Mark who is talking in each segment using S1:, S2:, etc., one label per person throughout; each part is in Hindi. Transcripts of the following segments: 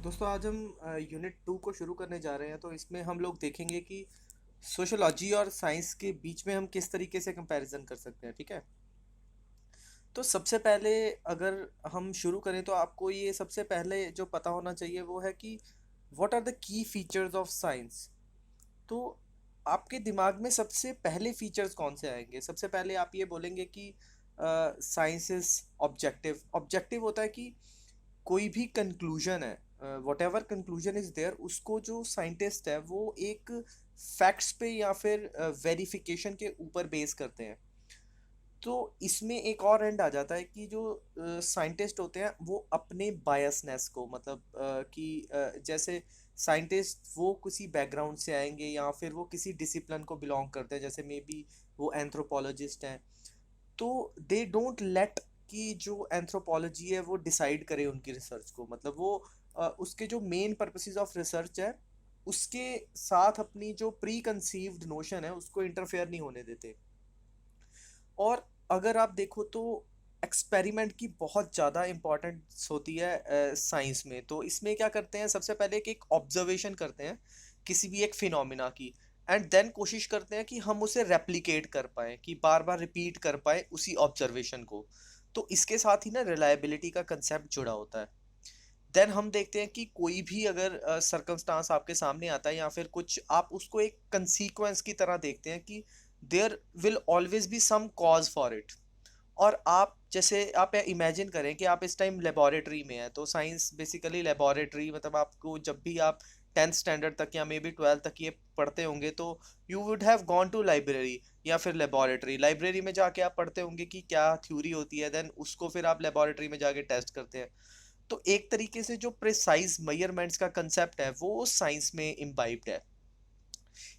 S1: दोस्तों आज हम यूनिट 2 को शुरू करने जा रहे हैं। तो इसमें हम लोग देखेंगे कि सोशोलॉजी और साइंस के बीच में हम किस तरीके से कंपैरिजन कर सकते हैं। ठीक है। तो सबसे पहले अगर हम शुरू करें तो आपको ये सबसे पहले जो पता होना चाहिए वो है कि what are the key features of science. तो आपके दिमाग में सबसे पहले फीचर्स कौन से आएंगे? सबसे पहले आप ये बोलेंगे कि साइंस इज ऑब्जेक्टिव। ऑब्जेक्टिव होता है कि कोई भी कंक्लूजन है, whatever conclusion is there, उसको जो साइंटिस्ट है वो एक फैक्ट्स पे या फिर वेरिफिकेशन के ऊपर बेस करते हैं। तो इसमें एक और एंड आ जाता है कि जो साइंटिस्ट होते हैं वो अपने बायसनेस को मतलब जैसे साइंटिस्ट वो किसी बैकग्राउंड से आएंगे या फिर वो किसी डिसिप्लिन को बिलोंग करते हैं, जैसे मे बी वो एंथ्रोपोलॉजिस्ट हैं। तो दे डोंट लेट कि जो एंथ्रोपोलॉजी है वो डिसाइड करे उनकी रिसर्च को। मतलब वो उसके जो मेन पर्पसेस ऑफ रिसर्च है उसके साथ अपनी जो प्री कंसीव्ड नोशन है उसको इंटरफेयर नहीं होने देते। और अगर आप देखो तो एक्सपेरिमेंट की बहुत ज़्यादा इम्पोर्टेंस होती है साइंस में। तो इसमें क्या करते हैं, सबसे पहले कि एक ऑब्जर्वेशन करते हैं किसी भी एक फिनोमिना की, एंड देन कोशिश करते हैं कि हम उसे रेप्लिकेट कर पाए, कि बार बार रिपीट कर पाए उसी ऑब्जर्वेशन को। तो इसके साथ ही ना रिलायबिलिटी का कंसेप्ट जुड़ा होता है। देन हम देखते हैं कि कोई भी अगर सर्कमस्टांस आपके सामने आता है या फिर कुछ, आप उसको एक कंसीक्वेंस की तरह देखते हैं कि there will always be some cause for it. और आप जैसे आप इमेजिन करें कि आप इस टाइम लेबोरेटरी में हैं। तो साइंस बेसिकली लेबोरेटरी, मतलब आपको जब भी आप 10th स्टैंडर्ड तक या मे बी 12th तक ये पढ़ते होंगे तो you would have gone to library या फिर लेबोरेटरी। लाइब्रेरी में जाके आप पढ़ते होंगे कि क्या थ्योरी होती है, देन उसको फिर आप लेबोरेटरी में जाके टेस्ट करते हैं। तो एक तरीके से जो प्रिसाइज मेजरमेंट्स का कंसेप्ट है वो साइंस में इम्बाइब्ड है।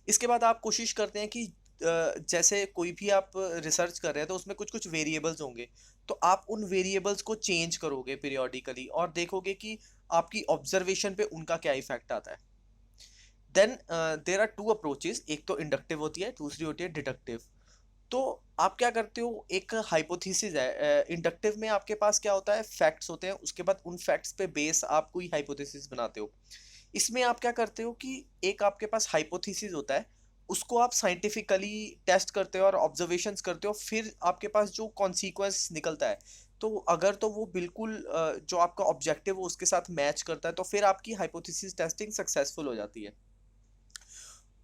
S1: इसके बाद आप कोशिश करते हैं कि जैसे कोई भी आप रिसर्च कर रहे हैं तो उसमें कुछ कुछ वेरिएबल्स होंगे। तो आप उन वेरिएबल्स को चेंज करोगे पीरियोडिकली और देखोगे कि आपकी ऑब्जर्वेशन पे उनका क्या इफेक्ट आता है। Then there are two approaches, एक तो इंडक्टिव होती है, दूसरी होती है डिडक्टिव। तो आप क्या करते हो, एक हाइपोथेसिस है। इंडक्टिव में आपके पास क्या होता है, फैक्ट्स होते हैं, उसके बाद उन फैक्ट्स पे बेस आप कोई हाइपोथेसिस बनाते हो। इसमें आप क्या करते हो कि एक आपके पास हाइपोथेसिस होता है, उसको आप साइंटिफिकली टेस्ट करते हो और ऑब्जर्वेशंस करते हो, फिर आपके पास जो कॉन्सिक्वेंस निकलता है, तो अगर तो वो बिल्कुल जो आपका ऑब्जेक्टिव है उसके साथ मैच करता है तो फिर आपकी हाइपोथेसिस टेस्टिंग सक्सेसफुल हो जाती है।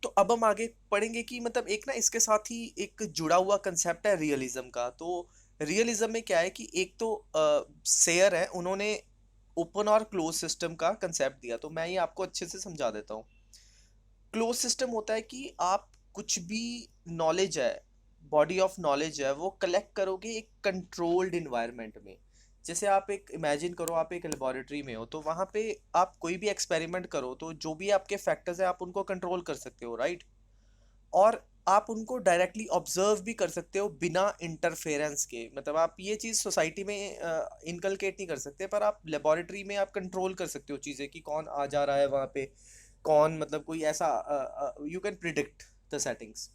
S1: तो अब हम आगे पढ़ेंगे कि मतलब एक ना इसके साथ ही एक जुड़ा हुआ कंसेप्ट है रियलिज्म का। तो रियलिज्म में क्या है कि एक तो सेयर है, उन्होंने ओपन और क्लोज सिस्टम का कंसेप्ट दिया। तो मैं ये आपको अच्छे से समझा देता हूँ। क्लोज सिस्टम होता है कि आप कुछ भी नॉलेज है, बॉडी ऑफ नॉलेज है, वो कलेक्ट करोगे एक कंट्रोल्ड इन्वायरमेंट में। जैसे आप एक इमेजिन करो, आप एक लेबोरेटरी में हो तो वहाँ पे आप कोई भी एक्सपेरिमेंट करो तो जो भी आपके फैक्टर्स है आप उनको कंट्रोल कर सकते हो, राइट। और आप उनको डायरेक्टली ऑब्जर्व भी कर सकते हो बिना इंटरफेरेंस के। मतलब आप ये चीज़ सोसाइटी में इनकलकेट नहीं कर सकते, पर आप लेबोरेटरी में आप कंट्रोल कर सकते हो चीज़ें कि कौन आ जा रहा है वहाँ पे, कौन, मतलब कोई ऐसा you can predict the settings.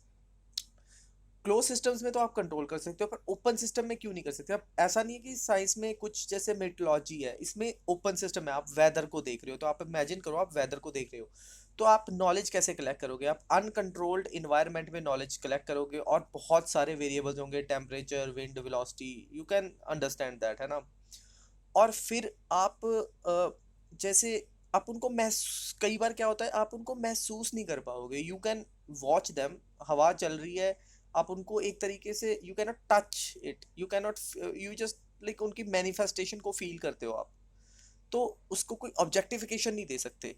S1: Close systems में तो आप कंट्रोल कर सकते हो, पर ओपन सिस्टम में क्यों नहीं कर सकते? अब ऐसा नहीं है कि साइंस में कुछ जैसे मेट्रोलॉजी है, इसमें ओपन सिस्टम है, आप वेदर को देख रहे हो। तो आप इमेजिन करो आप वेदर को देख रहे हो, तो आप नॉलेज कैसे कलेक्ट करोगे? आप अनकंट्रोल्ड इन्वायरमेंट में नॉलेज कलेक्ट करोगे और बहुत सारे वेरिएबल्स होंगे, temperature, wind, velocity, you can understand that, है ना। और फिर आप जैसे आप उनको महसूस, कई बार क्या होता है आप उनको महसूस नहीं कर पाओगे। यू कैन वॉच देम, हवा चल रही है, आप उनको एक तरीके से you can not touch it, you can not, you just like उनकी मैनिफेस्टेशन को फील करते हो आप। तो उसको कोई ऑब्जेक्टिफिकेशन नहीं दे सकते।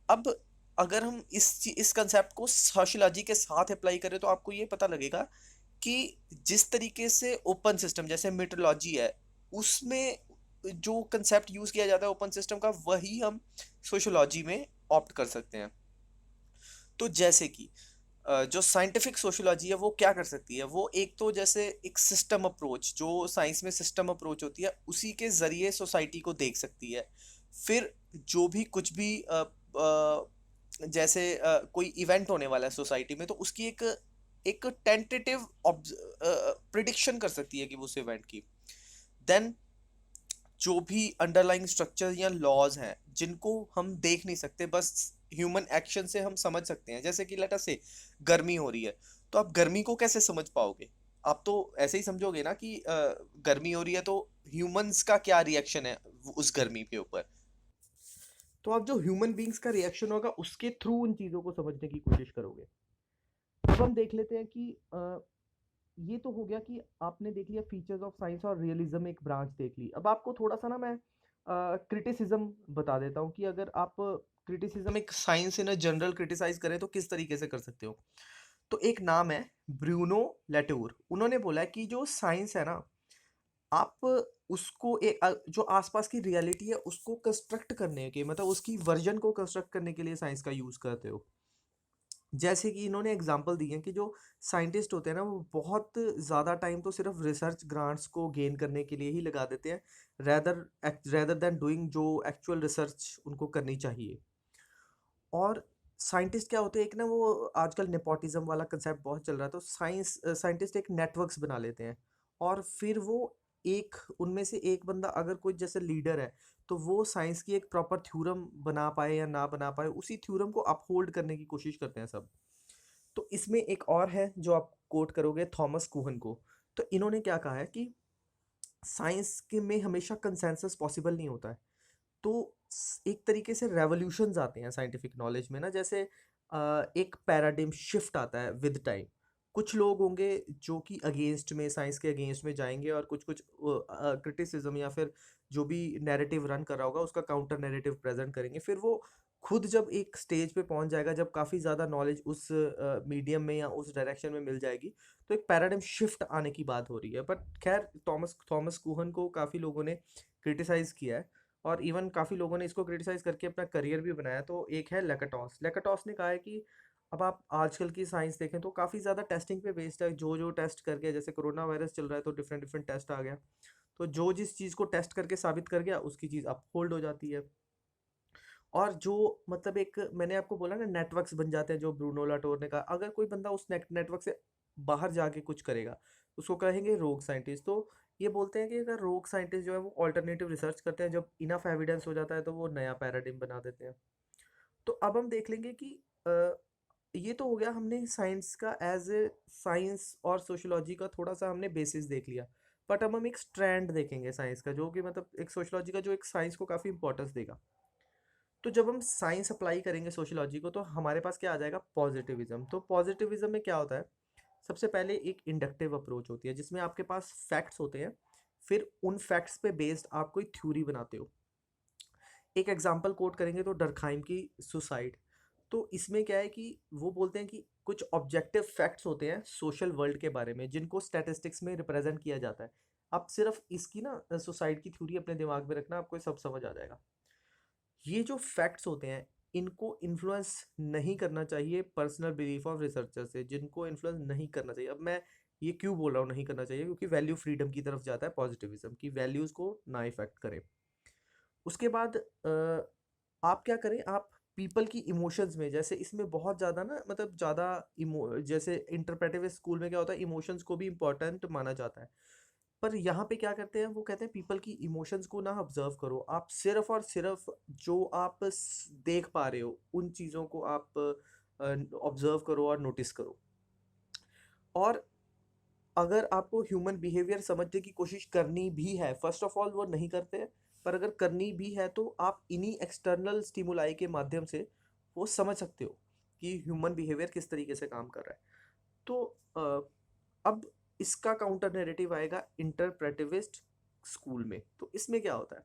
S1: अब अगर हम इस कंसेप्ट को सोशियोलॉजी के साथ अप्लाई करें तो आपको ये पता लगेगा कि जिस तरीके से ओपन सिस्टम जैसे मीटरोलॉजी है उसमें जो कंसेप्ट यूज किया जाता है ओपन सिस्टम का, वही हम सोशियोलॉजी में ऑप्ट कर सकते हैं। तो जैसे कि जो साइंटिफिक सोशियोलॉजी है वो क्या कर सकती है, वो एक तो जैसे एक सिस्टम अप्रोच, जो साइंस में सिस्टम अप्रोच होती है उसी के जरिए सोसाइटी को देख सकती है। फिर जो भी कुछ भी जैसे कोई इवेंट होने वाला है सोसाइटी में तो उसकी एक एक टेंटेटिव प्रिडिक्शन कर सकती है कि वो उस इवेंट की। देन जो भी अंडरलाइंग स्ट्रक्चर या लॉज हैं जिनको हम देख नहीं सकते, बस ह्यूमन एक्शन से हम समझ सकते हैं। जैसे कि लेट अस से गर्मी हो रही है, तो आप गर्मी को कैसे समझ पाओगे? आप तो ऐसे ही समझोगे ना कि गर्मी हो रही है तो ह्यूमंस का क्या रिएक्शन है उस गर्मी के ऊपर। तो आप जो ह्यूमन बींग्स का रिएक्शन होगा उसके थ्रू उन चीज़ों को समझने की कोशिश करोगे। अब हम देख लेते हैं कि ये तो हो गया कि आपने देख लिया फीचर्स ऑफ साइंस और रियलिज्म, एक ब्रांच देख ली। अब आपको थोड़ा सा ना मैं क्रिटिसिज्म बता देता हूँ कि अगर आप क्रिटिसिज्म एक साइंस इन जनरल क्रिटिसाइज करें तो किस तरीके से कर सकते हो। तो एक नाम है ब्रूनो लेटूर, उन्होंने बोला है कि जो साइंस है ना, आप उसको एक जो आसपास की रियलिटी है उसको कंस्ट्रक्ट करने के, मतलब उसकी वर्जन को कंस्ट्रक्ट करने के लिए साइंस का यूज़ करते हो। जैसे कि इन्होंने एग्जांपल दी है कि जो साइंटिस्ट होते हैं ना, वो बहुत ज़्यादा टाइम तो सिर्फ रिसर्च ग्रांट्स को गेन करने के लिए ही लगा देते हैं, रेदर रेदर देन डूइंग जो एक्चुअल रिसर्च उनको करनी चाहिए। और साइंटिस्ट क्या होते हैं, एक ना वो आजकल नेपोटिज्म वाला कंसेप्ट बहुत चल रहा है, तो साइंटिस्ट एक नेटवर्क्स बना लेते हैं, और फिर वो एक उनमें से एक बंदा अगर कोई जैसे लीडर है, तो वो साइंस की एक प्रॉपर थ्योरम बना पाए या ना बना पाए, उसी थ्योरम को अपहोल्ड करने की कोशिश करते हैं सब। तो इसमें एक और है जो आप कोट करोगे, थॉमस कुहन को। तो इन्होंने क्या कहा है कि साइंस के में हमेशा कंसेंसस पॉसिबल नहीं होता है। तो एक तरीके से रेवोल्यूशंस आते हैं साइंटिफिक नॉलेज में ना, जैसे एक पैराडिम शिफ्ट आता है विद टाइम। कुछ लोग होंगे जो कि अगेंस्ट में, साइंस के अगेंस्ट में जाएंगे, और कुछ कुछ क्रिटिसिज्म या फिर जो भी नैरेटिव रन कर रहा होगा उसका काउंटर नैरेटिव प्रेजेंट करेंगे। फिर वो खुद जब एक स्टेज पे पहुंच जाएगा, जब काफ़ी ज़्यादा नॉलेज उस मीडियम में या उस डायरेक्शन में मिल जाएगी, तो एक पैराडिम शिफ्ट आने की बात हो रही है। बट खैर, थॉमस थॉमस कुहन को काफ़ी लोगों ने क्रिटिसाइज़ किया है, और इवन काफ़ी लोगों ने इसको क्रिटिसाइज़ करके अपना करियर भी बनाया। तो एक है लेकाटॉस। लेकाटॉस ने कहा है कि अब आप आजकल की साइंस देखें तो काफ़ी ज़्यादा टेस्टिंग पे बेस्ड है। जो जो टेस्ट करके, जैसे कोरोना वायरस चल रहा है तो डिफरेंट डिफरेंट टेस्ट आ गया, तो जो जिस चीज़ को टेस्ट करके साबित कर गया उसकी चीज़ अपहोल्ड हो जाती है। और जो मतलब एक मैंने आपको बोला ना, नेटवर्क्स बन जाते हैं, जो ब्रूनो लाटोर ने कहा, अगर कोई बंदा उस नेटवर्क से बाहर जाके कुछ करेगा उसको कहेंगे रोग साइंटिस्ट। तो ये बोलते हैं कि अगर रोग साइंटिस्ट जो है वो ऑल्टरनेटिव रिसर्च करते हैं, जब इनफ एविडेंस हो जाता है तो वो नया पैराडिम बना देते हैं। तो अब हम देख लेंगे कि ये तो हो गया, हमने साइंस का एज ए साइंस और सोशोलॉजी का थोड़ा सा हमने बेसिस देख लिया। बट अब हम एक स्ट्रैंड देखेंगे साइंस का, जो कि मतलब एक सोशोलॉजी का जो एक साइंस को काफ़ी इंपॉर्टेंस देगा। तो जब हम साइंस अप्लाई करेंगे सोशियोलॉजी को, तो हमारे पास क्या आ जाएगा, पॉजिटिविज्म। तो पॉजिटिविज्म में क्या होता है, सबसे पहले एक इंडक्टिव अप्रोच होती है जिसमें आपके पास फैक्ट्स होते हैं, फिर उन फैक्ट्स पे बेस्ड आप कोई थ्योरी बनाते हो। एक एग्जांपल कोट करेंगे तो डरखाइम की सुसाइड। तो इसमें क्या है कि वो बोलते हैं कि कुछ ऑब्जेक्टिव फैक्ट्स होते हैं सोशल वर्ल्ड के बारे में, जिनको स्टैटिस्टिक्स में रिप्रेजेंट किया जाता है। आप सिर्फ इसकी ना सुसाइड की थ्योरी अपने दिमाग में रखना, आपको ये सब समझ आ जाएगा। ये जो फैक्ट्स होते हैं, इनको इन्फ्लुएंस नहीं करना चाहिए पर्सनल बिलीफ ऑफ रिसर्चर से, जिनको इन्फ्लुएंस नहीं करना चाहिए। अब मैं ये क्यों बोल रहा हूँ नहीं करना चाहिए, क्योंकि वैल्यू फ्रीडम की तरफ जाता है पॉजिटिविज्म, की वैल्यूज़ को ना इफेक्ट करे। उसके बाद आप क्या करें, आप पीपल की इमोशंस में, जैसे इसमें बहुत ज़्यादा ना, मतलब ज़्यादा इमो जैसे इंटरप्रेटिव स्कूल में क्या होता है, इमोशंस को भी इम्पोर्टेंट माना जाता है। पर यहाँ पे क्या करते हैं, वो कहते हैं पीपल की इमोशंस को ना ऑब्जर्व करो, आप सिर्फ और सिर्फ जो आप देख पा रहे हो उन चीज़ों को आप ऑब्जर्व करो और नोटिस करो। और अगर आपको ह्यूमन बिहेवियर समझने की कोशिश करनी भी है, फर्स्ट ऑफ ऑल वो नहीं करते हैं, पर अगर करनी भी है तो आप इन्हीं एक्सटर्नल स्टिमुलाई के माध्यम से वो समझ सकते हो कि ह्यूमन बिहेवियर किस तरीके से काम कर रहा है। तो अब इसका काउंटर नैरेटिव आएगा इंटरप्रेटिविस्ट स्कूल में। तो इसमें क्या होता है,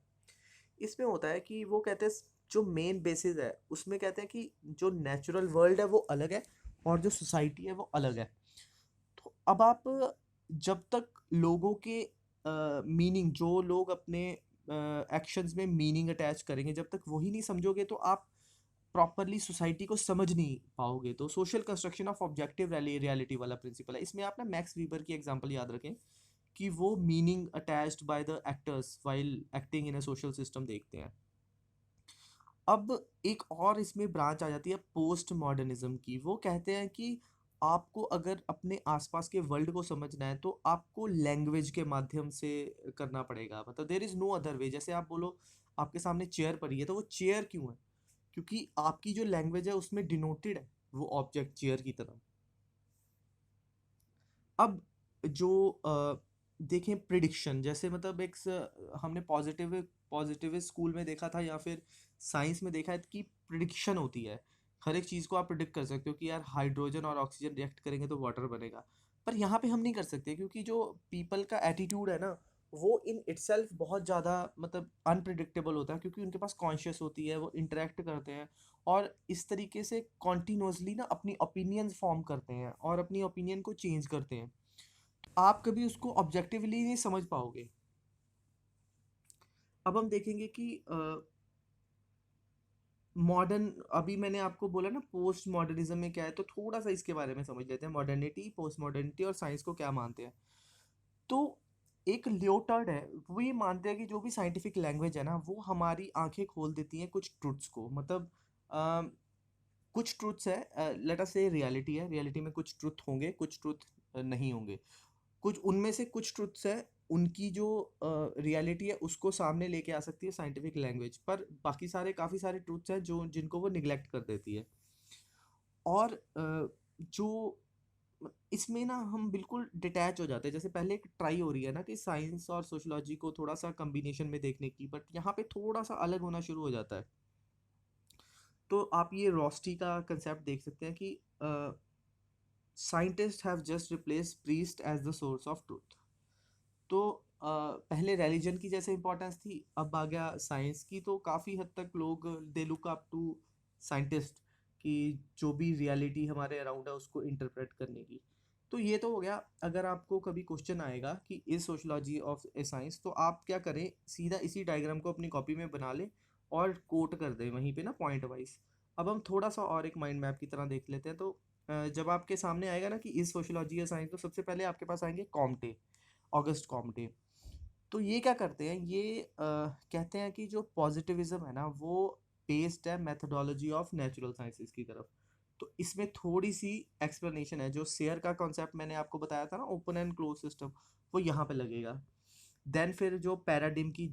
S1: इसमें होता है कि वो कहते हैं जो मेन बेसिस है उसमें कहते हैं कि जो नेचुरल वर्ल्ड है वो अलग है, और जो सोसाइटी है वो अलग है। तो अब आप जब तक लोगों के मीनिंग, जो लोग अपने एक्शंस में मीनिंग अटैच करेंगे, जब तक वही नहीं समझोगे तो आप प्रॉपरली सोसाइटी को समझ नहीं पाओगे। तो social construction of objective reality वाला प्रिंसिपल है। इसमें आप ना मैक्स वीबर की एग्जांपल याद रखें कि वो meaning attached by the actors while acting in a social system देखते हैं। अब एक और इसमें ब्रांच आ जाती है पोस्ट मॉडर्निज्म की। वो कहते हैं कि आपको अगर अपने आसपास के वर्ल्ड को समझना है तो आपको लैंग्वेज के माध्यम से करना पड़ेगा, मतलब there is no other way. जैसे आप बोलो आपके सामने चेयर पड़ी है, तो वो चेयर क्यों है? क्योंकि आपकी जो लैंग्वेज है उसमें डिनोटेड है वो ऑब्जेक्ट चेयर की तरह। अब जो देखें प्रिडिक्शन, जैसे मतलब हमने पॉजिटिव स्कूल में देखा था या फिर साइंस में देखा है कि प्रिडिक्शन होती है। हर एक चीज़ को आप प्रिडिक्ट कर सकते हो कि यार हाइड्रोजन और ऑक्सीजन रिएक्ट करेंगे तो वाटर बनेगा। पर यहाँ पे हम नहीं कर सकते क्योंकि जो पीपल का एटीट्यूड है ना, वो इन इटसेल्फ बहुत ज़्यादा मतलब अनप्रिडिक्टेबल होता है, क्योंकि उनके पास कॉन्शियस होती है, वो इंटरेक्ट करते हैं और इस तरीके से कॉन्टिन्यूसली ना अपनी ओपिनियंस फॉर्म करते हैं और अपनी ओपिनियन को चेंज करते हैं। आप कभी उसको ऑब्जेक्टिवली नहीं समझ पाओगे। अब हम देखेंगे कि मॉडर्न, अभी मैंने आपको बोला ना पोस्ट मॉडर्निज्म में क्या है, तो थोड़ा सा इसके बारे में समझ लेते हैं, मॉडर्निटी, पोस्ट मॉडर्निटी और साइंस को क्या मानते हैं। तो एक लियोटार्ड है, वो ये मानते हैं कि जो भी साइंटिफिक लैंग्वेज है ना, वो हमारी आंखें खोल देती हैं कुछ ट्रुथ्स को। मतलब अ, कुछ ट्रुथ्स है, लेट अस से रियलिटी है, रियलिटी में कुछ ट्रुथ होंगे, कुछ ट्रुथ नहीं होंगे। कुछ उनमें से कुछ ट्रुथ्स है, उनकी जो रियलिटी है उसको सामने लेके आ सकती है साइंटिफिक लैंग्वेज, पर बाकी सारे काफ़ी सारे ट्रुथ्स हैं जो जिनको वो निगलेक्ट कर देती है। और जो इसमें ना हम बिल्कुल डिटैच हो जाते हैं। जैसे पहले एक ट्राई हो रही है ना कि साइंस और सोशोलॉजी को थोड़ा सा कम्बिनेशन में देखने की, बट यहाँ पे थोड़ा सा अलग होना शुरू हो जाता है। तो आप ये रोस्टी का कंसेप्ट देख सकते हैं कि scientist have just replace priest as the source of truth. तो पहले रिलीजन की जैसे इंपॉर्टेंस थी, अब आ गया साइंस की, तो काफ़ी हद तक लोग they look up to scientist कि जो भी रियलिटी हमारे अराउंड है उसको इंटरप्रेट करने की। तो ये तो हो गया। अगर आपको कभी क्वेश्चन आएगा कि is sociology of A science, तो आप क्या करें, सीधा इसी डायग्राम को अपनी कॉपी में बना लें और कोट कर दें वहीं पे ना पॉइंट वाइज। अब हम थोड़ा सा और एक माइंड मैप की तरह देख लेते हैं। तो जब आपके सामने आएगा ना कि इज सोशोलॉजी या साइंस, तो सबसे पहले आपके पास आएंगे कॉम्टे, ऑगस्ट कॉम्टे। तो ये क्या करते हैं, ये कहते हैं कि जो पॉजिटिविज्म है ना, वो बेस्ड है मेथोडोलॉजी ऑफ नेचुरल साइंसेज की तरफ। तो इसमें थोड़ी सी एक्सप्लेनेशन है। जो शेयर का कॉन्सेप्ट मैंने आपको बताया था ना, ओपन एंड क्लोज सिस्टम, वो यहाँ पे लगेगा। देन फिर जो पैराडिम की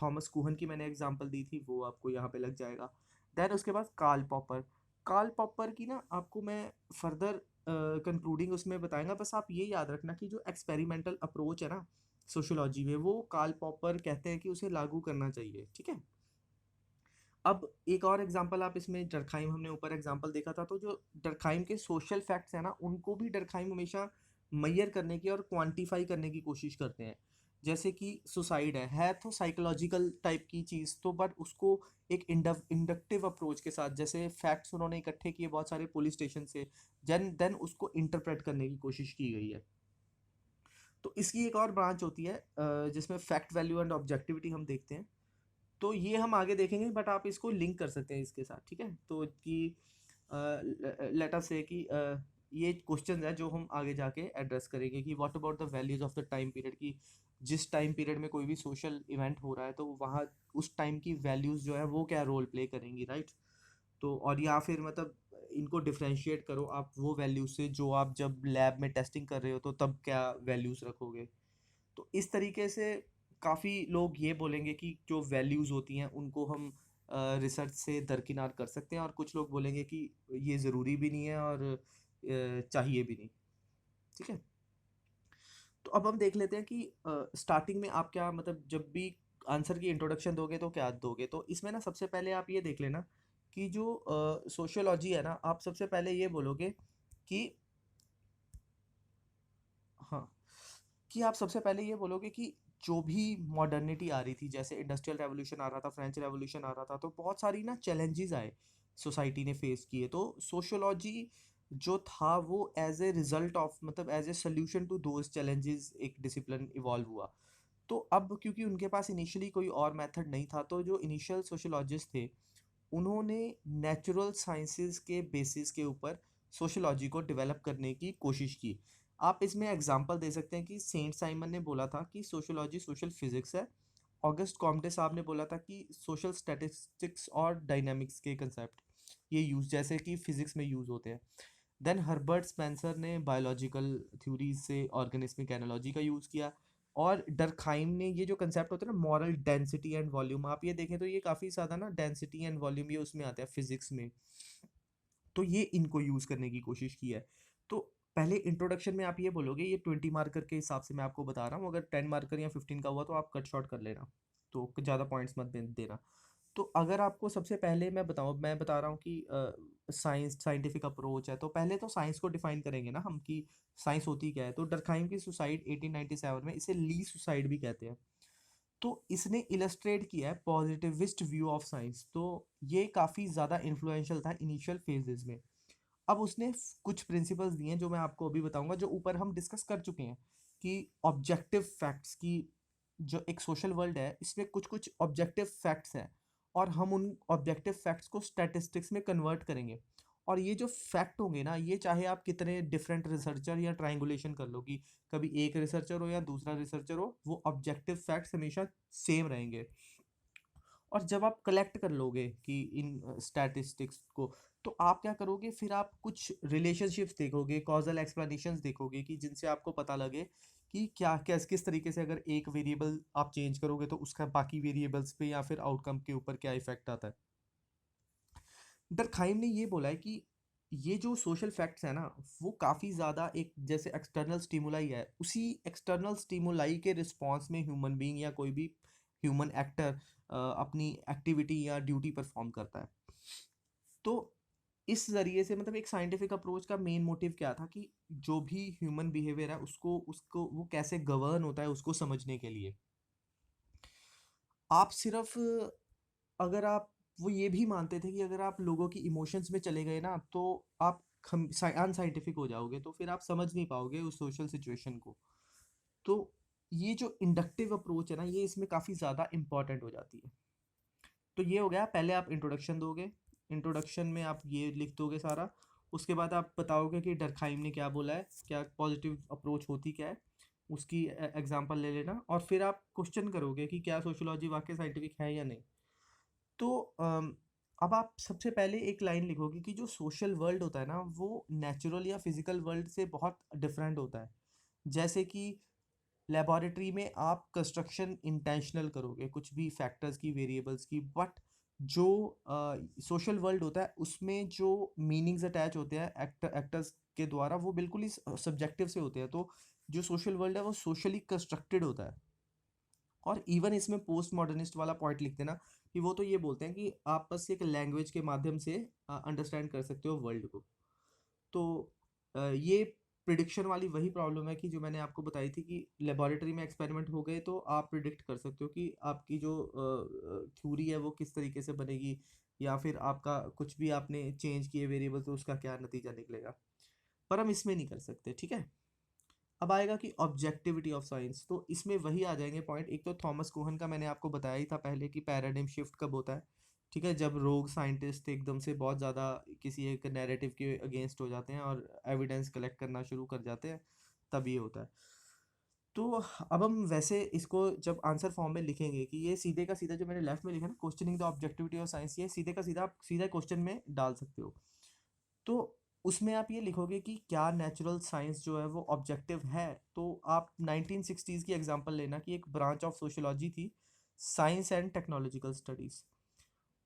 S1: थॉमस कुहन की मैंने एग्जांपल दी थी, वो आपको यहाँ पे लग जाएगा। देन उसके बाद कार्ल पॉपर। कार्ल पॉपर की ना आपको मैं फर्दर कंक्लूडिंग उसमें बताएंगा। बस आप ये याद रखना कि जो एक्सपेरिमेंटल अप्रोच है ना सोशियोलॉजी में, वो कार्ल पॉपर कहते हैं कि उसे लागू करना चाहिए, ठीक है। अब एक और एग्जांपल आप इसमें डर्कहाइम, हमने ऊपर एग्जांपल देखा था, तो जो डर्कहाइम के सोशल फैक्ट्स हैं ना, उनको भी डर्कहाइम हमेशा मैयर करने की और क्वांटिफाई करने की कोशिश करते हैं। जैसे कि सुसाइड है तो साइकोलॉजिकल टाइप की चीज़, तो बट उसको एक इंडक्टिव अप्रोच के साथ, जैसे फैक्ट्स उन्होंने इकट्ठे किए बहुत सारे पुलिस स्टेशन से, देन उसको इंटरप्रेट करने की कोशिश की गई है। तो इसकी एक और ब्रांच होती है जिसमें फैक्ट वैल्यू एंड ऑब्जेक्टिविटी हम देखते हैं। तो ये हम आगे देखेंगे, बट आप इसको लिंक कर सकते हैं इसके साथ, ठीक है। तो कि लेट अस से कि ये क्वेश्चन है जो हम आगे जाके एड्रेस करेंगे कि what about the values of the time period, की जिस टाइम पीरियड में कोई भी सोशल इवेंट हो रहा है, तो वहाँ उस टाइम की वैल्यूज जो है वो क्या रोल प्ले करेंगी, राइट। तो और या फिर मतलब इनको डिफरेंशिएट करो आप वो वैल्यूज से जो आप जब लैब में टेस्टिंग कर रहे हो तो तब क्या वैल्यूज रखोगे। तो इस तरीके से काफ़ी लोग ये बोलेंगे कि जो वैल्यूज़ होती हैं उनको हम रिसर्च से दरकिनार कर सकते हैं, और कुछ लोग बोलेंगे कि ये ज़रूरी भी नहीं है और चाहिए भी नहीं, ठीक है। तो अब हम देख लेते हैं कि स्टार्टिंग में आप क्या, मतलब जब भी आंसर की इंट्रोडक्शन दोगे तो क्या दोगे। तो इसमें ना सबसे पहले आप ये देख लेना कि जो सोशियोलॉजी है ना, आप सबसे पहले ये बोलोगे कि, हाँ, कि आप सबसे पहले ये बोलोगे कि जो भी मॉडर्निटी आ रही थी, जैसे इंडस्ट्रियल रेवोल्यूशन आ रहा था, फ्रेंच रेवोल्यूशन आ रहा था, तो बहुत सारी ना चैलेंजेस आए, सोसाइटी ने फेस किए। तो सोशियोलॉजी जो था वो एज ए रिजल्ट ऑफ, मतलब as a solution to those challenges एक डिसिप्लिन इवॉल्व हुआ। तो अब क्योंकि उनके पास इनिशियली कोई और मेथड नहीं था, तो जो इनिशियल सोशियोलॉजिस्ट थे उन्होंने नेचुरल साइंसेस के बेसिस के ऊपर सोशियोलॉजी को डेवलप करने की कोशिश की। आप इसमें एग्जांपल दे सकते हैं कि सेंट साइमन ने बोला था कि सोशियोलॉजी सोशल फिजिक्स है। ऑगस्ट कॉम्टे साहब ने बोला था कि सोशल स्टैटिस्टिक्स और डायनामिक्स के कंसेप्ट ये यूज जैसे कि फिजिक्स में यूज होते हैं। देन हर्बर्ट स्पेंसर ने बायोलॉजिकल थ्योरीज से ऑर्गेनिस्मिक एनालॉजी का यूज़ किया, और डरखाइम ने ये जो कंसेप्ट होता है ना मॉरल डेंसिटी एंड वॉल्यूम, आप ये देखें तो ये काफ़ी ज़्यादा ना डेंसिटी एंड वॉल्यूम ये उसमें आता है फिजिक्स में, तो ये इनको यूज़ करने की कोशिश की है। तो पहले इंट्रोडक्शन में आप ये बोलोगे, ये 20 मार्कर के हिसाब से मैं आपको बता रहा हूँ, अगर 10 मार्कर या 15 का हुआ तो आप कट शॉर्ट कर लेना, तो ज़्यादा पॉइंट्स मत देना। तो अगर आपको सबसे पहले मैं बता रहा हूँ कि साइंटिफिक अप्रोच है, तो पहले तो साइंस को डिफाइन करेंगे ना हम कि साइंस होती क्या है। तो डरखाइम की सुसाइड 1897 में, इसे ली सुसाइड भी कहते हैं, तो इसने इलस्ट्रेट किया है पॉजिटिविस्ट व्यू ऑफ साइंस, तो ये काफ़ी ज़्यादा इन्फ्लुएंशियल था इनिशियल फेजेस में। अब उसने कुछ प्रिंसिपल्स दिए हैं जो मैं आपको अभी बताऊंगा, जो ऊपर हम डिस्कस कर चुके हैं कि ऑब्जेक्टिव फैक्ट्स की, जो एक सोशल वर्ल्ड है इसमें कुछ कुछ ऑब्जेक्टिव फैक्ट्स हैं, और हम उन ऑब्जेक्टिव फैक्ट्स को स्टैटिस्टिक्स में कन्वर्ट करेंगे। और ये जो फैक्ट होंगे ना, ये चाहे आप कितने डिफरेंट रिसर्चर या ट्राइंगुलेशन कर लो कि कभी एक रिसर्चर हो या दूसरा रिसर्चर हो, वो ऑब्जेक्टिव फैक्ट्स हमेशा सेम रहेंगे। और जब आप कलेक्ट कर लोगे कि इन स्टैटिस्टिक्स को, तो आप क्या करोगे, फिर आप कुछ रिलेशनशिप्स देखोगे, कॉजल एक्सप्लेनेशंस देखोगे कि जिनसे आपको पता लगे कि क्या क्या किस तरीके से अगर एक वेरिएबल आप चेंज करोगे तो उसका बाकी वेरिएबल्स पे या फिर आउटकम के ऊपर क्या इफेक्ट आता है। डरखाइम ने ये बोला है कि ये जो सोशल फैक्ट्स है ना, वो काफ़ी ज़्यादा एक जैसे एक्सटर्नल स्टिमुलाई है, उसी एक्सटर्नल स्टिमुलाई के रिस्पॉन्स में ह्यूमन बीइंग या कोई भी ह्यूमन एक्टर अपनी एक्टिविटी या ड्यूटी परफॉर्म करता है। तो इस ज़रिए से मतलब एक साइंटिफिक अप्रोच का मेन मोटिव क्या था कि जो भी ह्यूमन बिहेवियर है उसको उसको वो कैसे गवर्न होता है उसको समझने के लिए। आप सिर्फ अगर आप वो ये भी मानते थे कि अगर आप लोगों की इमोशंस में चले गए ना, तो आप अनसाइंटिफिक हो जाओगे, तो फिर आप समझ नहीं पाओगे उस सोशल सिचुएशन को। तो ये जो इंडक्टिव अप्रोच है ना, ये इसमें काफ़ी ज़्यादा इंपॉर्टेंट हो जाती है। तो ये हो गया, पहले आप इंट्रोडक्शन दोगे, इंट्रोडक्शन में आप ये लिख दोगे सारा, उसके बाद आप बताओगे कि डरखाइम ने क्या बोला है, क्या पॉजिटिव अप्रोच होती क्या है, उसकी एग्जांपल ले लेना, और फिर आप क्वेश्चन करोगे कि क्या सोशियोलॉजी वाकई साइंटिफिक है या नहीं। तो अब आप सबसे पहले एक लाइन लिखोगे कि जो सोशल वर्ल्ड होता है ना, वो नेचुरल या फिजिकल वर्ल्ड से बहुत डिफरेंट होता है। जैसे कि लेबोरेटरी में आप कंस्ट्रक्शन इंटेंशनल करोगे कुछ भी फैक्टर्स की, वेरिएबल्स की, बट जो सोशल वर्ल्ड होता है उसमें जो मीनिंग्स अटैच होते हैं एक्टर्स के द्वारा, वो बिल्कुल ही सब्जेक्टिव से होते हैं। तो जो सोशल वर्ल्ड है वो सोशली कंस्ट्रक्टेड होता है। और इवन इसमें पोस्ट मॉडर्निस्ट वाला पॉइंट लिखते हैं ना, कि वो तो ये बोलते हैं कि आप बस एक लैंग्वेज के माध्यम से अंडरस्टैंड कर सकते हो वर्ल्ड को। तो ये प्रिडिक्शन वाली वही प्रॉब्लम है कि जो मैंने आपको बताई थी कि लेबोरेटरी में एक्सपेरिमेंट हो गए तो आप प्रिडिक्ट कर सकते हो कि आपकी जो थ्योरी है वो किस तरीके से बनेगी, या फिर आपका कुछ भी आपने चेंज किए वेरिएबल तो उसका क्या नतीजा निकलेगा। पर हम इसमें नहीं कर सकते, ठीक है। अब आएगा कि ऑब्जेक्टिविटी ऑफ साइंस, तो इसमें वही आ जाएंगे पॉइंट। एक तो थॉमस कोहन का मैंने आपको बताया ही था पहले कि पैराडिम शिफ्ट कब होता है, ठीक है, जब रोग साइंटिस्ट एकदम से बहुत ज़्यादा किसी एक नैरेटिव के अगेंस्ट हो जाते हैं और एविडेंस कलेक्ट करना शुरू कर जाते हैं, तब ये होता है। तो अब हम वैसे इसको जब आंसर फॉर्म में लिखेंगे कि ये सीधे का सीधा जो मैंने लेफ्ट में लिखा ना, questioning the objectivity of science, ये सीधे का सीधा आप सीधा क्वेश्चन में डाल सकते हो। तो उसमें आप ये लिखोगे कि क्या नेचुरल साइंस जो है वो ऑब्जेक्टिव है। तो आप 1960s की एग्जांपल लेना कि एक ब्रांच ऑफ सोशियोलॉजी थी, साइंस एंड टेक्नोलॉजिकल स्टडीज,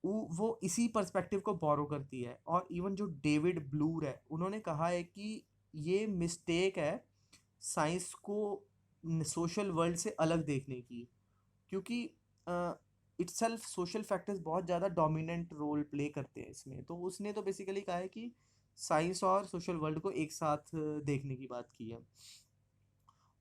S1: वो इसी पर्सपेक्टिव को बोरो करती है। और इवन जो डेविड ब्लूर है, उन्होंने कहा है कि ये मिस्टेक है साइंस को सोशल वर्ल्ड से अलग देखने की, क्योंकि इटसेल्फ सोशल फैक्टर्स बहुत ज़्यादा डोमिनेंट रोल प्ले करते हैं इसमें। तो उसने तो बेसिकली कहा है कि साइंस और सोशल वर्ल्ड को एक साथ देखने की बात की है।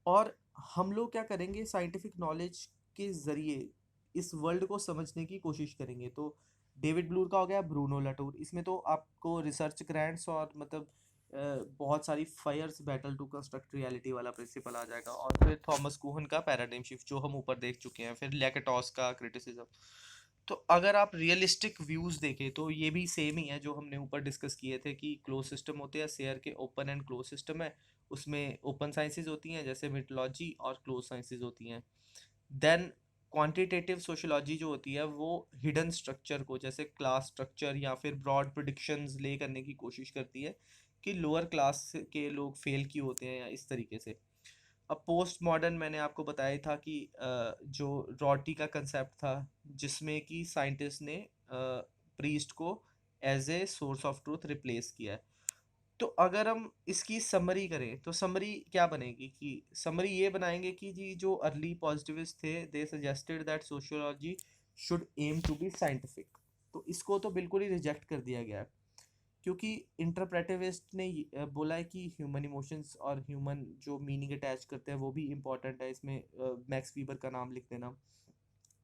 S1: और हम लोग क्या करेंगे, साइंटिफिक नॉलेज के ज़रिए इस वर्ल्ड को समझने की कोशिश करेंगे। तो डेविड ब्लूर का हो गया, ब्रूनो लटूर, इसमें तो आपको रिसर्च ग्रांट्स और मतलब बहुत सारी fierce battle to construct reality वाला प्रिंसिपल आ जाएगा। और फिर थॉमस कुहन का पैराडाइम शिफ्ट जो हम ऊपर देख चुके हैं, फिर लेकेटॉस का क्रिटिसिज्म। तो अगर आप रियलिस्टिक व्यूज़ देखें तो ये भी सेम ही है जो हमने ऊपर डिस्कस किए थे कि क्लोज सिस्टम होते हैं, शेयर के ओपन एंड क्लोज सिस्टम है। उसमें ओपन साइंसेज होती हैं जैसे मिटोलॉजी, और क्लोज साइंसेज होती हैं। देन क्वांटिटेटिव सोशियोलॉजी जो होती है वो हिडन स्ट्रक्चर को, जैसे क्लास स्ट्रक्चर या फिर ब्रॉड प्रिडिक्शंस ले करने की कोशिश करती है कि लोअर क्लास के लोग फेल क्यों होते हैं या इस तरीके से। अब पोस्ट मॉडर्न मैंने आपको बताया था कि जो रॉटी का कंसेप्ट था, जिसमें कि साइंटिस्ट ने प्रीस्ट को as a source of truth replace किया है। तो अगर हम इसकी समरी करें तो समरी क्या बनेगी कि समरी ये बनाएंगे कि जी जो अर्ली पॉजिटिविस्ट थे they suggested that sociology should aim to be scientific. तो इसको तो बिल्कुल ही रिजेक्ट कर दिया गया है, क्योंकि इंटरप्रेटिविस्ट ने बोला है कि ह्यूमन इमोशंस और ह्यूमन जो मीनिंग अटैच करते हैं वो भी इम्पोर्टेंट है इसमें। मैक्स वीबर का नाम लिख देना,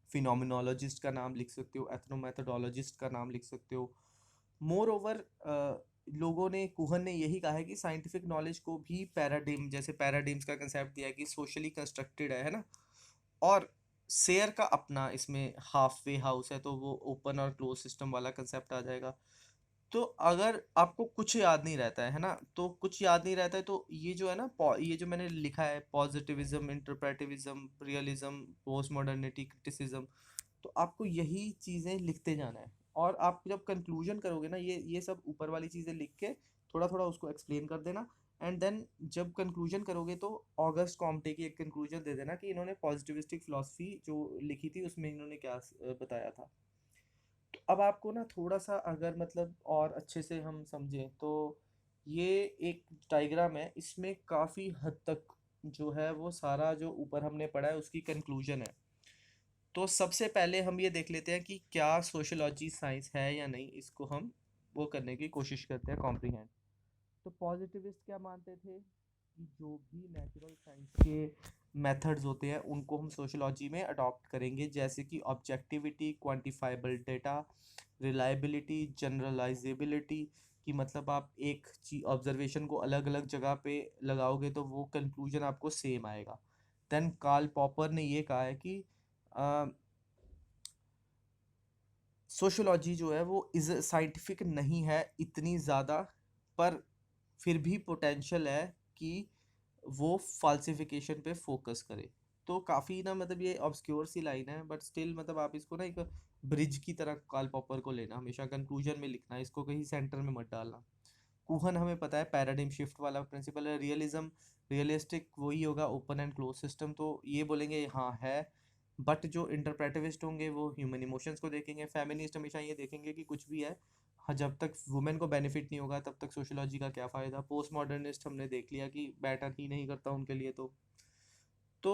S1: फिनोमिनोलॉजिस्ट का नाम लिख सकते हो, एथनोमेथोडोलॉजिस्ट का नाम लिख सकते हो। मोर ओवर लोगों ने, कुहन ने यही कहा है कि साइंटिफिक नॉलेज को भी पैराडिम, जैसे पैराडिम्स का कंसेप्ट दिया है कि सोशली कंस्ट्रक्टेड है ना, और शेयर का अपना इसमें हाफ वे हाउस है, तो वो ओपन और क्लोज सिस्टम वाला कंसेप्ट आ जाएगा। तो अगर आपको कुछ याद नहीं रहता है ना, तो कुछ याद नहीं रहता है, तो ये जो है ना ये जो मैंने लिखा है positivism, interpretivism, realism, post modernity, criticism, तो आपको यही चीज़ें लिखते जाना है। और आप जब कंक्लूजन करोगे ना, ये सब ऊपर वाली चीज़ें लिख के थोड़ा थोड़ा उसको एक्सप्लेन कर देना। एंड देन जब कंक्लूजन करोगे तो ऑगस्ट कॉम्टे की एक कंक्लूजन दे देना कि इन्होंने पॉजिटिविस्टिक फिलॉसफी जो लिखी थी उसमें इन्होंने क्या बताया था। तो अब आपको ना थोड़ा सा अगर मतलब और अच्छे से हम समझें तो ये एक डायग्राम है, इसमें काफ़ी हद तक जो है वो सारा जो ऊपर हमने पढ़ा है उसकी कंक्लूजन है। तो सबसे पहले हम ये देख लेते हैं कि क्या सोशियोलॉजी साइंस है या नहीं, इसको हम वो करने की कोशिश करते हैं कॉम्प्रिहेंड। तो पॉजिटिविस्ट क्या मानते थे कि जो भी नेचुरल साइंस के मेथड्स होते हैं उनको हम सोशियोलॉजी में अडॉप्ट करेंगे, जैसे कि objectivity, quantifiable data, reliability, generalisability, कि मतलब आप एक चीज ऑब्जर्वेशन को अलग अलग जगह पे लगाओगे तो वो कंक्लूजन आपको सेम आएगा। देन कार्ल पॉपर ने ये कहा है कि सोशियोलॉजी जो है वो इज साइंटिफिक नहीं है इतनी ज़्यादा, पर फिर भी पोटेंशियल है कि वो फाल्सिफिकेशन पे फोकस करे। तो काफ़ी ना मतलब ये ऑब्सक्योर सी लाइन है, बट स्टिल मतलब आप इसको ना एक ब्रिज की तरह कार्ल पॉपर को लेना, हमेशा कंक्लूजन में लिखना, इसको कहीं सेंटर में मत डालना। कुहन हमें पता है पैराडिम शिफ्ट वाला प्रिंसिपल है, रियलिज्म, रियलिस्टिक वही होगा, ओपन एंड क्लोज सिस्टम, तो ये बोलेंगे हाँ है। बट जो इंटरप्रेटिविस्ट होंगे वो ह्यूमन इमोशंस को देखेंगे, फेमिनिस्ट हमेशा ये देखेंगे कि कुछ भी है, हाँ, जब तक वुमेन को बेनिफिट नहीं होगा तब तक सोशियोलॉजी का क्या फ़ायदा। पोस्ट मॉडर्निस्ट हमने देख लिया कि बैटर ही नहीं करता उनके लिए। तो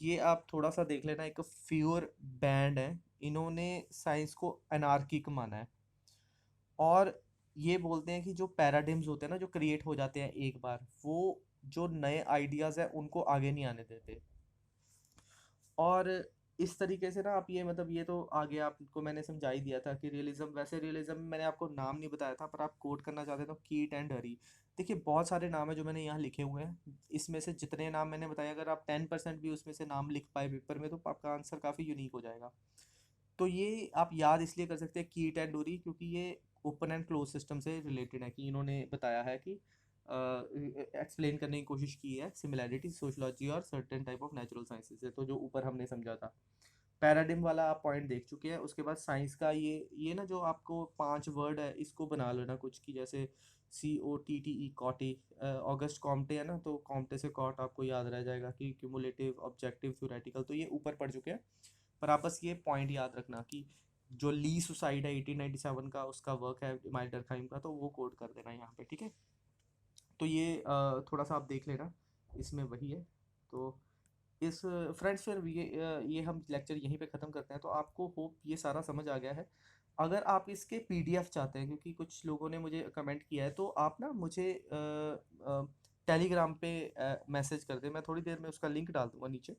S1: ये आप थोड़ा सा देख लेना, एक फ्यूर बैंड है, इन्होंने साइंस को अनार्किक माना है, और ये बोलते हैं कि जो पैराडिम्स होते हैं ना जो क्रिएट हो जाते हैं एक बार, वो जो नए आइडियाज़ हैं उनको आगे नहीं आने देते। और इस तरीके से ना आप ये मतलब ये तो आगे आपको मैंने समझा ही दिया था कि रियलिज्म, वैसे रियलिज्म में मैंने आपको नाम नहीं बताया था, पर आप कोट करना चाहते तो कीट एंड हरी। देखिए बहुत सारे नाम है जो मैंने यहाँ लिखे हुए हैं, इसमें से जितने नाम मैंने बताया अगर आप 10% भी उसमें से नाम लिख पाए पेपर में तो आपका आंसर काफ़ी यूनिक हो जाएगा। तो ये आप याद इसलिए कर सकते हैं कीट एंड डोरी, क्योंकि ये ओपन एंड क्लोज सिस्टम से रिलेटेड है, कि इन्होंने बताया है कि एक्सप्लेन करने की कोशिश की है सिमिलैरिटी सोशियोलॉजी और certain type of natural sciences से, तो जो ऊपर हमने समझा था। पैराडिम वाला आप पॉइंट देख चुके हैं। उसके बाद साइंस का ये ना जो आपको 5 वर्ड है इसको बना लेना कुछ की, जैसे COTTE, कॉटी। ऑगस्ट कॉम्टे है ना, तो कॉम्टे से कॉट आपको याद रह जाएगा कि क्यूमुलेटिव, ऑब्जेक्टिव, थ्योरेटिकल, तो ये ऊपर पढ़ चुके हैं। पर आप बस ये पॉइंट याद रखना कि जो ली सुसाइड है 1897 का, उसका वर्क है इमाइल डरखाइम का, तो वो कोड कर देना यहाँ पे, ठीक है। तो ये थोड़ा सा आप देख लेना, इसमें वही है। तो इस फ्रेंड्स फिर ये हम लेक्चर यहीं पे ख़त्म करते हैं। तो आपको होप ये सारा समझ आ गया है। अगर आप इसके PDF चाहते हैं, क्योंकि कुछ लोगों ने मुझे कमेंट किया है, तो आप ना मुझे टेलीग्राम पे मैसेज कर दें, मैं थोड़ी देर में उसका लिंक डाल दूंगा नीचे।